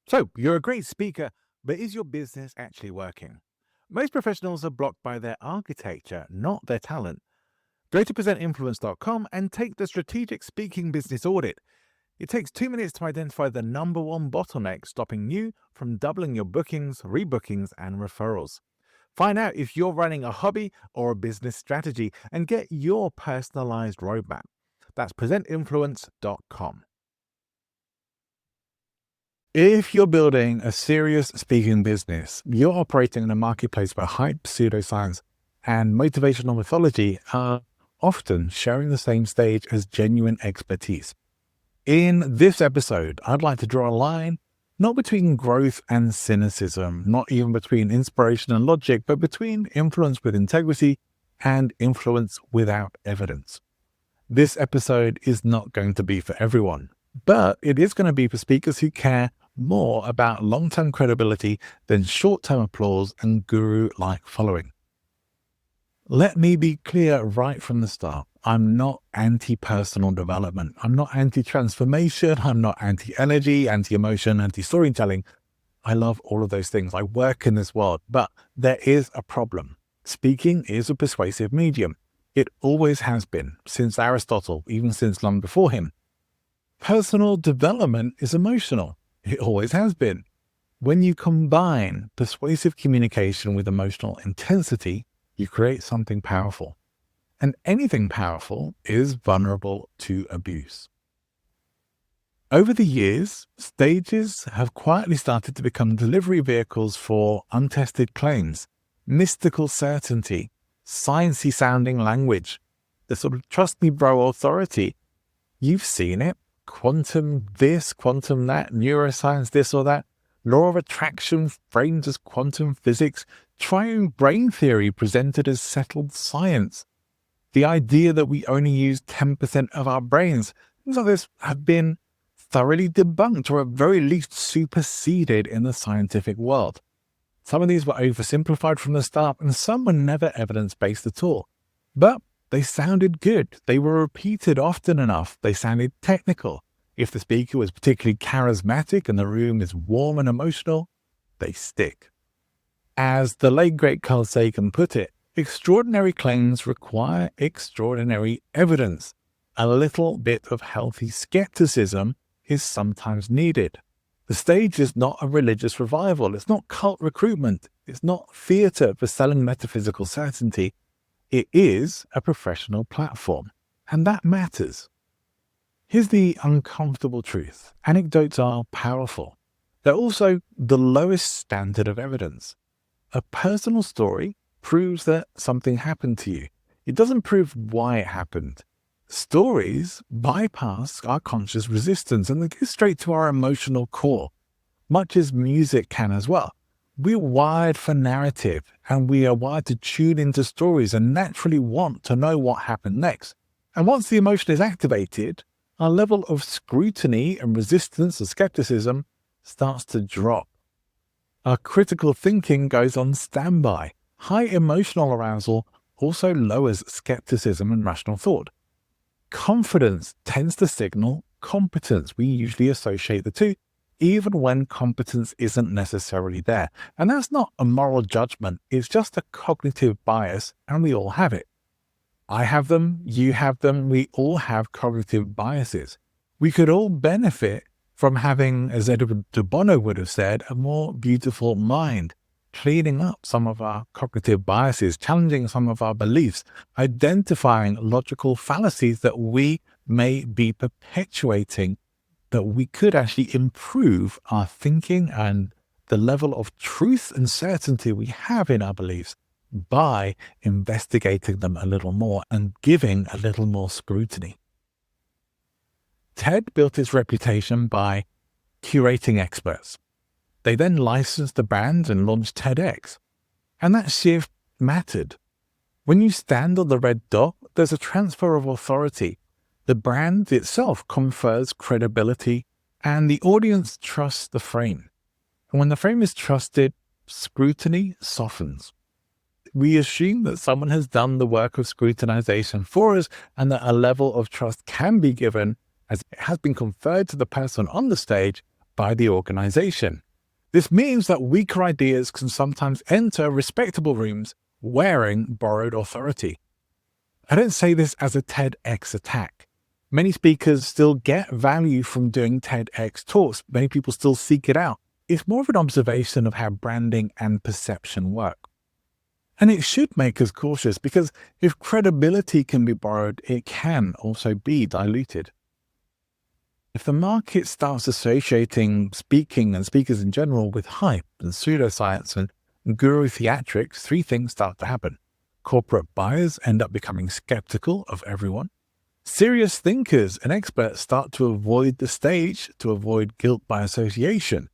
So, you're a great speaker, but is your business actually working? Most professionals are blocked by their architecture, not their talent. Go to presentinfluence.com and take the strategic speaking business audit. It takes 2 minutes to identify the number one bottleneck stopping you from doubling your bookings, rebookings, and referrals. Find out if you're running a hobby or a business strategy and get your personalized roadmap. That's presentinfluence.com. If you're building a serious speaking business, you're operating in a marketplace where hype, pseudoscience, and motivational mythology are often sharing the same stage as genuine expertise. In this episode, I'd like to draw a line not between growth and cynicism, not even between inspiration and logic, but between influence with integrity and influence without evidence. This episode is not going to be for everyone, but it is going to be for speakers who care more about long-term credibility than short-term applause and guru-like following. Let me be clear right from the start. I'm not anti-personal development. I'm not anti-transformation. I'm not anti-energy, anti-emotion, anti-storytelling. I love all of those things. I work in this world, but there is a problem. Speaking is a persuasive medium. It always has been, since Aristotle, even since long before him. Personal development is emotional. It always has been. When you combine persuasive communication with emotional intensity, you create something powerful. And anything powerful is vulnerable to abuse. Over the years, stages have quietly started to become delivery vehicles for untested claims, mystical certainty, sciencey sounding language, the sort of trust me bro authority. You've seen it. Quantum this, quantum that, neuroscience this or that, law of attraction framed as quantum physics, triune brain theory presented as settled science. The idea that we only use 10% of our brains, things like this have been thoroughly debunked or at very least superseded in the scientific world. Some of these were oversimplified from the start and some were never evidence-based at all. But they sounded good. They were repeated often enough. They sounded technical. If the speaker was particularly charismatic and the room is warm and emotional, they stick. As the late great Carl Sagan put it, extraordinary claims require extraordinary evidence. A little bit of healthy skepticism is sometimes needed. The stage is not a religious revival. It's not cult recruitment. It's not theater for selling metaphysical certainty. It is a professional platform, and that matters. Here's the uncomfortable truth. Anecdotes are powerful. They're also the lowest standard of evidence. A personal story proves that something happened to you. It doesn't prove why it happened. Stories bypass our conscious resistance and they go straight to our emotional core, much as music can as well. We're wired for narrative and we are wired to tune into stories and naturally want to know what happened next. And once the emotion is activated, our level of scrutiny and resistance or skepticism starts to drop. Our critical thinking goes on standby. High emotional arousal also lowers skepticism and rational thought. Confidence tends to signal competence. We usually associate the two, even when competence isn't necessarily there. And that's not a moral judgment. It's just a cognitive bias, and we all have it. I have them, you have them, we all have cognitive biases. We could all benefit from having, as Edward de Bono would have said, a more beautiful mind, cleaning up some of our cognitive biases, challenging some of our beliefs, identifying logical fallacies that we may be perpetuating, that we could actually improve our thinking and the level of truth and certainty we have in our beliefs by investigating them a little more and giving a little more scrutiny. TED built its reputation by curating experts. They then licensed the brand and launched TEDx. And that shift mattered. When you stand on the red dot, there's a transfer of authority. The brand itself confers credibility and the audience trusts the frame. And when the frame is trusted, scrutiny softens. We assume that someone has done the work of scrutinization for us and that a level of trust can be given as it has been conferred to the person on the stage by the organization. This means that weaker ideas can sometimes enter respectable rooms wearing borrowed authority. I don't say this as a TEDx attack. Many speakers still get value from doing TEDx talks. Many people still seek it out. It's more of an observation of how branding and perception work. And it should make us cautious, because if credibility can be borrowed, it can also be diluted. If the market starts associating speaking and speakers in general with hype and pseudoscience and guru theatrics, three things start to happen. Corporate buyers end up becoming skeptical of everyone. Serious thinkers and experts start to avoid the stage to avoid guilt by association.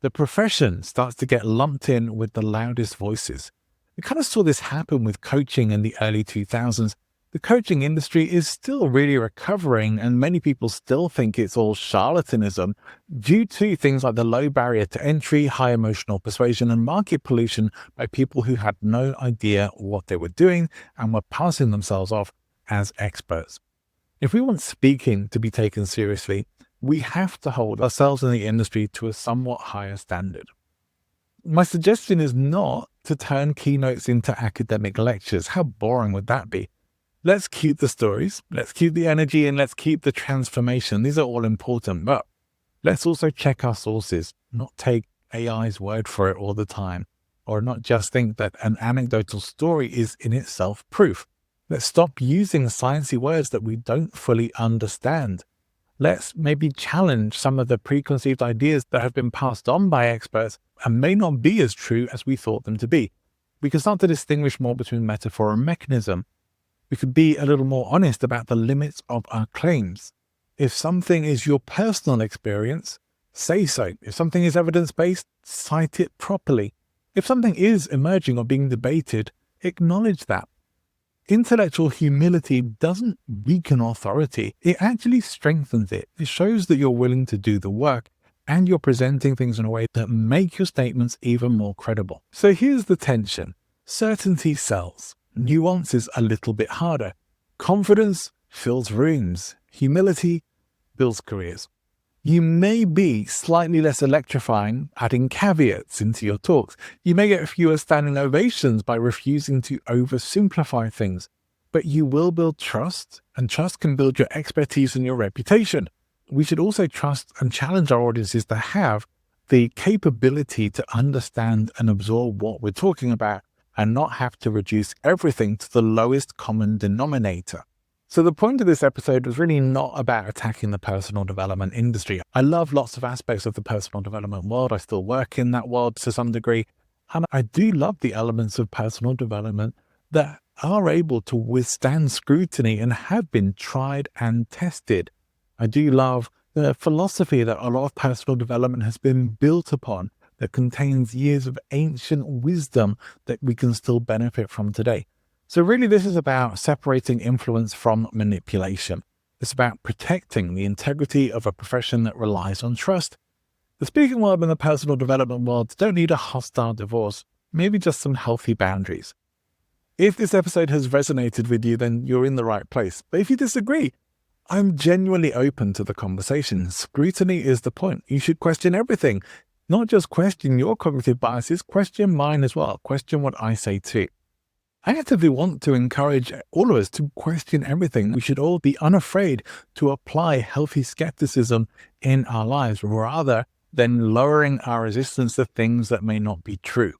The profession starts to get lumped in with the loudest voices. We kind of saw this happen with coaching in the early 2000s. The coaching industry is still really recovering, and many people still think it's all charlatanism due to things like the low barrier to entry, high emotional persuasion, and market pollution by people who had no idea what they were doing and were passing themselves off as experts. If we want speaking to be taken seriously, we have to hold ourselves in the industry to a somewhat higher standard. My suggestion is not to turn keynotes into academic lectures. How boring would that be? Let's keep the stories, let's keep the energy, and let's keep the transformation. These are all important, but let's also check our sources, not take AI's word for it all the time, or not just think that an anecdotal story is in itself proof. Let's stop using sciencey words that we don't fully understand. Let's maybe challenge some of the preconceived ideas that have been passed on by experts and may not be as true as we thought them to be. We can start to distinguish more between metaphor and mechanism. We could be a little more honest about the limits of our claims. If something is your personal experience, say so. If something is evidence-based, cite it properly. If something is emerging or being debated, acknowledge that. Intellectual humility doesn't weaken authority. It actually strengthens it. It shows that you're willing to do the work, and you're presenting things in a way that make your statements even more credible. So here's the tension. Certainty sells. Nuance is a little bit harder. Confidence fills rooms. Humility builds careers. You may be slightly less electrifying, adding caveats into your talks. You may get fewer standing ovations by refusing to oversimplify things, but you will build trust, and trust can build your expertise and your reputation. We should also trust and challenge our audiences to have the capability to understand and absorb what we're talking about, and not have to reduce everything to the lowest common denominator. So the point of this episode was really not about attacking the personal development industry. I love lots of aspects of the personal development world. I still work in that world to some degree. And I do love the elements of personal development that are able to withstand scrutiny and have been tried and tested. I do love the philosophy that a lot of personal development has been built upon, that contains years of ancient wisdom that we can still benefit from today. So really, this is about separating influence from manipulation. It's about protecting the integrity of a profession that relies on trust. The speaking world and the personal development world don't need a hostile divorce, maybe just some healthy boundaries. If this episode has resonated with you, then you're in the right place. But if you disagree, I'm genuinely open to the conversation. Scrutiny is the point. You should question everything. Not just question your cognitive biases, question mine as well. Question what I say too. I actively want to encourage all of us to question everything. We should all be unafraid to apply healthy skepticism in our lives rather than lowering our resistance to things that may not be true.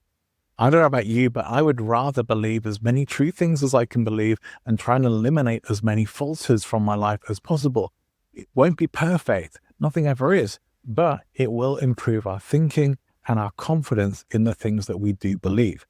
I don't know about you, but I would rather believe as many true things as I can believe and try and eliminate as many falsehoods from my life as possible. It won't be perfect. Nothing ever is. But it will improve our thinking and our confidence in the things that we do believe.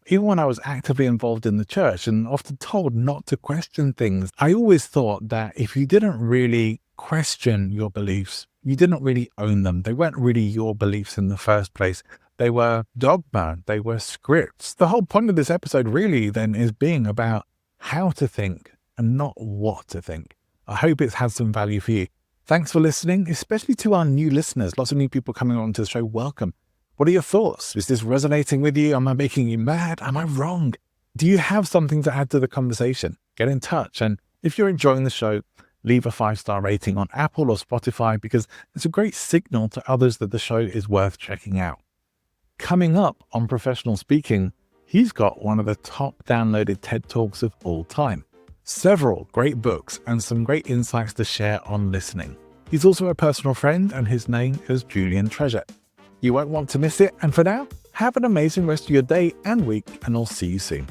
Even when I was actively involved in the church and often told not to question things, I always thought that if you didn't really question your beliefs, you didn't really own them. They weren't really your beliefs in the first place. They were dogma. They were scripts. The whole point of this episode really then is being about how to think and not what to think. I hope it's had some value for you. Thanks for listening, especially to our new listeners. Lots of new people coming on to the show. Welcome. What are your thoughts? Is this resonating with you? Am I making you mad? Am I wrong? Do you have something to add to the conversation? Get in touch. And if you're enjoying the show, leave a 5-star rating on Apple or Spotify because it's a great signal to others that the show is worth checking out. Coming up on Professional Speaking, he's got one of the top downloaded TED Talks of all time, several great books, and some great insights to share on listening. He's also a personal friend, and his name is Julian Treasure. You won't want to miss it, and for now, have an amazing rest of your day and week, and I'll see you soon.